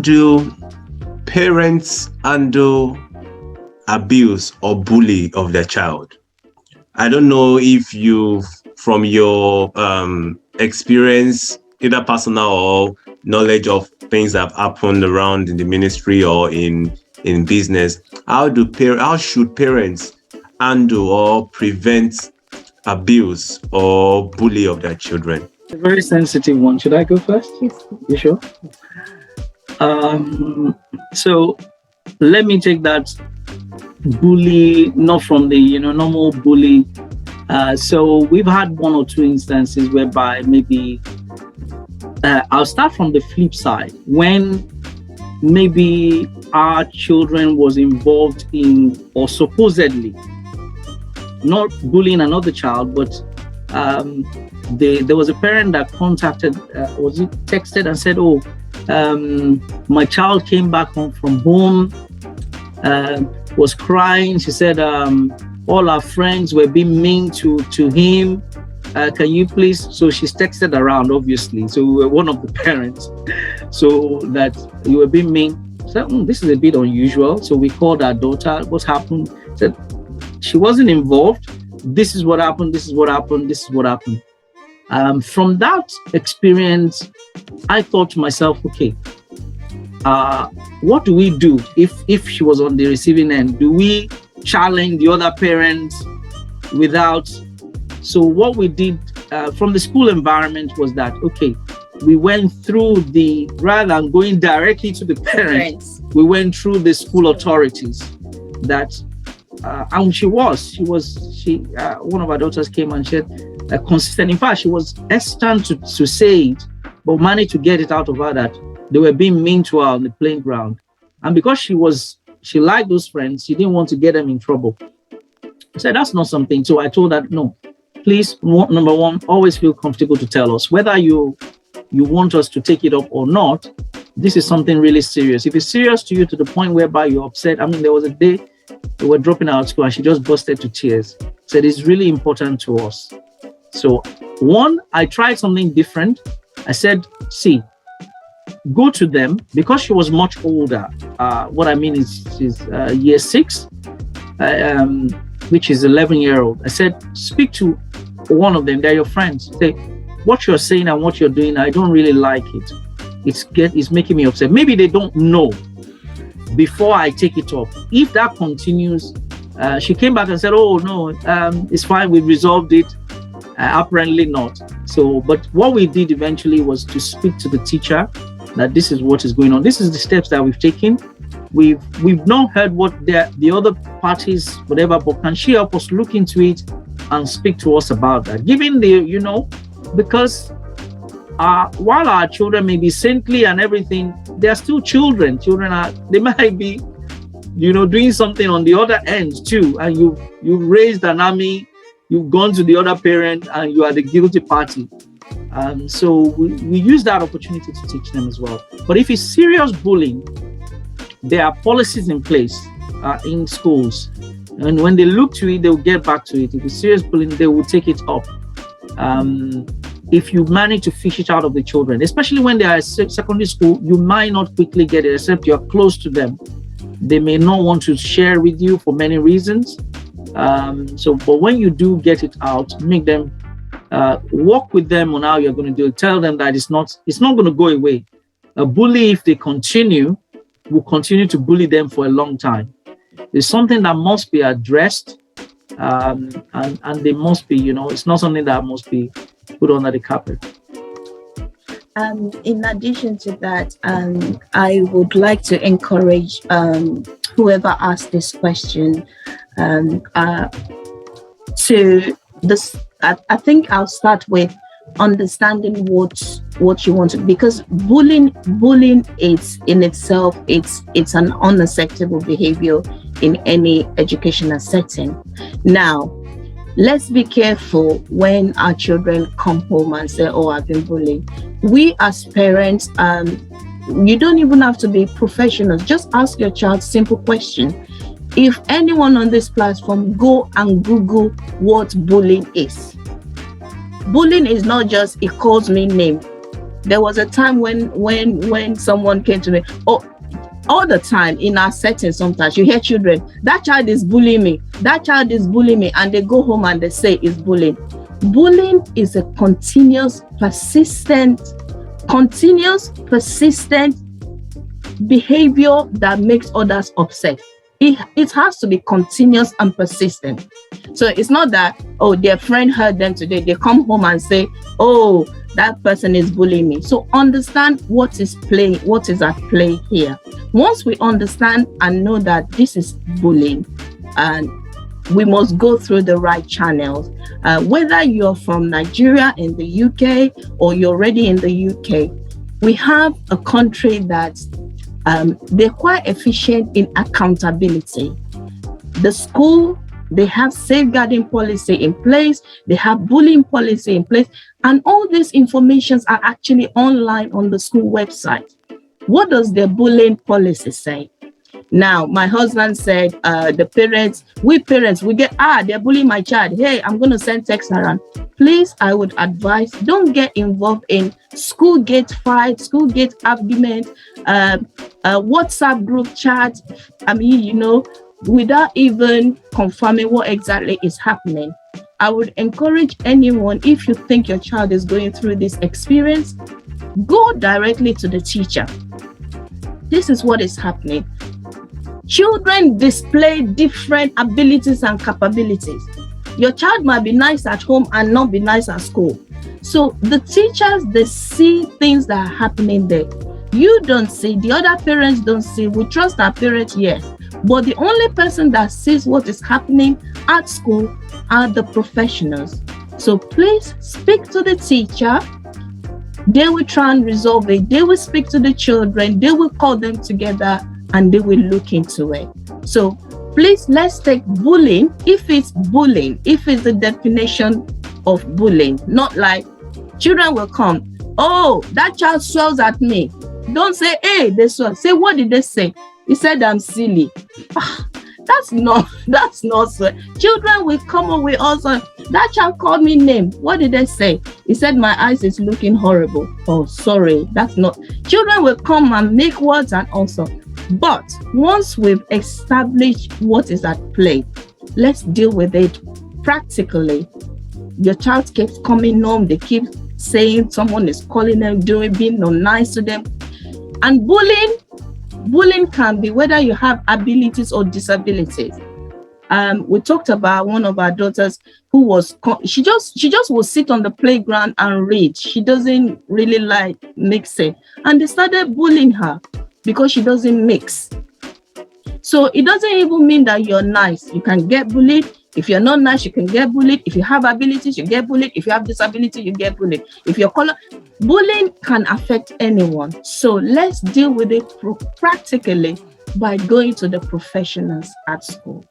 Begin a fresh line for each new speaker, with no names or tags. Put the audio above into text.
do parents handle abuse or bully of their child? I don't know if you, from your experience, either personal or knowledge of things that have happened around in the ministry or in business, how should parents handle or prevent abuse or bully of their children?
A very sensitive one. Should I go first?
Yes.
You sure? So let me take that bully, not from the normal bully. So we've had one or two instances whereby maybe I'll start from the flip side, when maybe our children was involved in, or supposedly not bullying another child, but there was a parent that contacted, texted and said, "Oh, my child came back home from home, was crying. She said all our friends were being mean to him. Can you please?" So she's texted around, obviously. So we were one of the parents. So that you were being mean. So this is a bit unusual. So we called our daughter. What happened? Said she wasn't involved. This is what happened. This is what happened. This is what happened. From that experience, I thought to myself, okay, what do we do if she was on the receiving end? Do we challenge the other parents without? So what we did from the school environment was that, okay, we went through rather than going directly to the parents, we went through the school authorities. That and she one of our daughters came and said consistent. In fact, she was hesitant to say it, but managed to get it out of her that they were being mean to her on the playground. And because she liked those friends, she didn't want to get them in trouble. I said, that's not something. So I told her, no, please, number one, always feel comfortable to tell us whether you want us to take it up or not. This is something really serious. If it's serious to you to the point whereby you're upset, I mean, there was a day we were dropping out of school and she just busted to tears. Said it's really important to us. So one, I tried something different. I said, see, go to them, because she was much older. What I mean is she's year 6, which is 11-year-old. I said, speak to one of them. They're your friends. Say, what you're saying and what you're doing, I don't really like it. It's making me upset. Maybe they don't know before I take it up. If that continues, she came back and said, oh, no, it's fine. We've resolved it. Apparently not. So, but what we did eventually was to speak to the teacher that this is what is going on. This is the steps that we've taken. We've not heard what the other parties, whatever, but can she help us look into it and speak to us about that? Given because while our children may be saintly and everything, they are still children. They might be, doing something on the other end too. And you've raised an army, you've gone to the other parent, and you are the guilty party. So we use that opportunity to teach them as well. But if it's serious bullying, there are policies in place in schools. And when they look to it, they'll get back to it. If it's serious bullying, they will take it up. If you manage to fish it out of the children, especially when they are at secondary school, you might not quickly get it, except you're close to them. They may not want to share with you for many reasons. But when you do get it out, make them work with them on how you're going to do it. Tell them that it's not going to go away. A bully, if they continue, will continue to bully them for a long time. It's something that must be addressed, and they must be, it's not something that must be put under the carpet.
In addition to that, I would like to encourage whoever asked this question to this. I think I'll start with understanding what you want to, because bullying is in itself, it's an unacceptable behavior in any educational setting. Now, let's be careful when our children come home and say, oh, I've been bullied. We as parents, you don't even have to be professionals. Just ask your child simple question. If anyone on this platform, go and Google what bullying is. Bullying is not just, it calls me name. There was a time when someone came to me. Oh, all the time in our setting, sometimes you hear children, that child is bullying me, that child is bullying me, and they go home and they say it's bullying. Bullying is a continuous, persistent behavior that makes others upset. It has to be continuous and persistent. So it's not that, oh, their friend heard them today, they come home and say, oh, that person is bullying me. So understand what is at play here. Once we understand and know that this is bullying, and we must go through the right channels. Whether you're from Nigeria in the UK or you're already in the UK, we have a country that they're quite efficient in accountability. The school, they have safeguarding policy in place, they have bullying policy in place, and all these informations are actually online on the school website. What does the bullying policy say? Now, my husband said, we parents, we get, they're bullying my child. Hey, I'm going to send text around. Please, I would advise, don't get involved in school gate fight, school gate argument, WhatsApp group chat. I mean, without even confirming what exactly is happening. I would encourage anyone, if you think your child is going through this experience, go directly to the teacher. This is what is happening. Children display different abilities and capabilities. Your child might be nice at home and not be nice at school. So the teachers, they see things that are happening there. You don't see, the other parents don't see. We trust our parents, yes. But the only person that sees what is happening at school are the professionals. So please speak to the teacher. They will try and resolve it. They will speak to the children. They will call them together and they will look into it. So please, let's take bullying. If it's bullying, if it's the definition of bullying, not like children will come, oh, that child swells at me. Don't say, hey, they swell. Say, what did they say? He said, I'm silly. That's not so. Children will come up with also, that child called me name. What did they say? He said, my eyes is looking horrible. Oh, sorry, that's not. Children will come and make words and also. But once we've established what is at play, let's deal with it practically. Your child keeps coming home, they keep saying someone is calling them, being not nice to them. And bullying can be whether you have abilities or disabilities. We talked about one of our daughters who was, she just will sit on the playground and read. She doesn't really like mixing. And they started bullying her because she doesn't mix. So it doesn't even mean that you're nice. You can get bullied. If you're not nice, you can get bullied. If you have abilities, you get bullied. If you have disability, you get bullied. If you're color, bullying can affect anyone. So let's deal with it practically by going to the professionals at school.